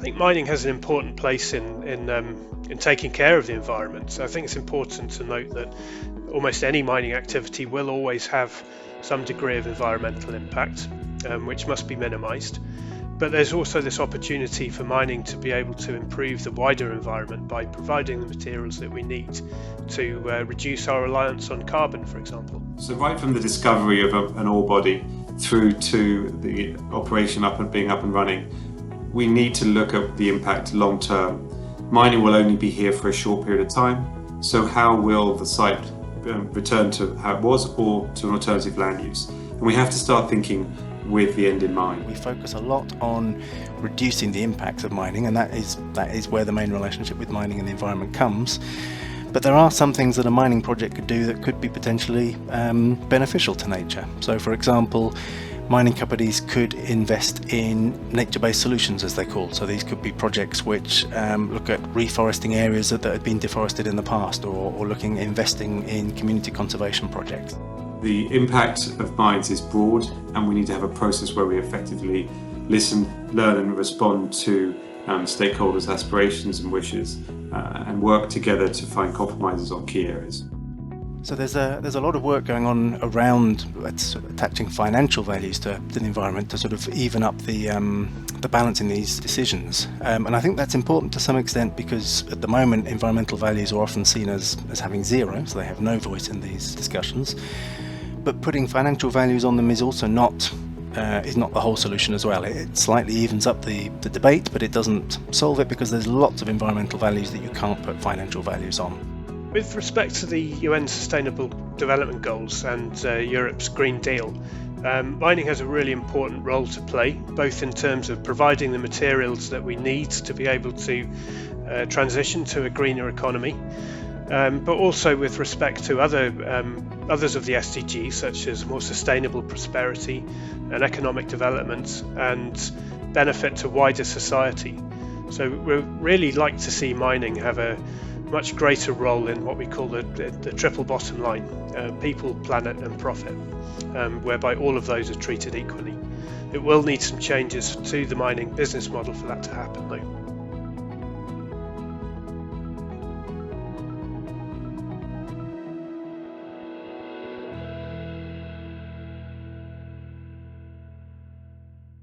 I think mining has an important place in taking care of the environment. So I think it's important to note that almost any mining activity will always have some degree of environmental impact, which must be minimised. But there's also this opportunity for mining to be able to improve the wider environment by providing the materials that we need to reduce our reliance on carbon, for example. So right from the discovery of an ore body through to the operation being up and running, we need to look at the impact long term. Mining will only be here for a short period of time, so how will the site return to how it was or to an alternative land use? And we have to start thinking with the end in mind. We focus a lot on reducing the impacts of mining, and that is where the main relationship with mining and the environment comes. But there are some things that a mining project could do that could be potentially beneficial to nature. So for example, mining companies could invest in nature-based solutions, as they're called. So these could be projects which look at reforesting areas that had been deforested in the past, or looking at investing in community conservation projects. The impact of mines is broad, and we need to have a process where we effectively listen, learn and respond to stakeholders' aspirations and wishes, and work together to find compromises on key areas. So there's a lot of work going on around attaching financial values to the environment to sort of even up the balance in these decisions. And I think that's important to some extent, because at the moment environmental values are often seen as having zero, so they have no voice in these discussions. But putting financial values on them is also not the whole solution as well. It slightly evens up the debate, but it doesn't solve it, because there's lots of environmental values that you can't put financial values on. With respect to the UN Sustainable Development Goals and Europe's Green Deal, mining has a really important role to play, both in terms of providing the materials that we need to be able to transition to a greener economy, but also with respect to others of the SDGs, such as more sustainable prosperity and economic development and benefit to wider society. So we'd really like to see mining have a much greater role in what we call the triple bottom line, people, planet and profit, whereby all of those are treated equally. It will need some changes to the mining business model for that to happen though.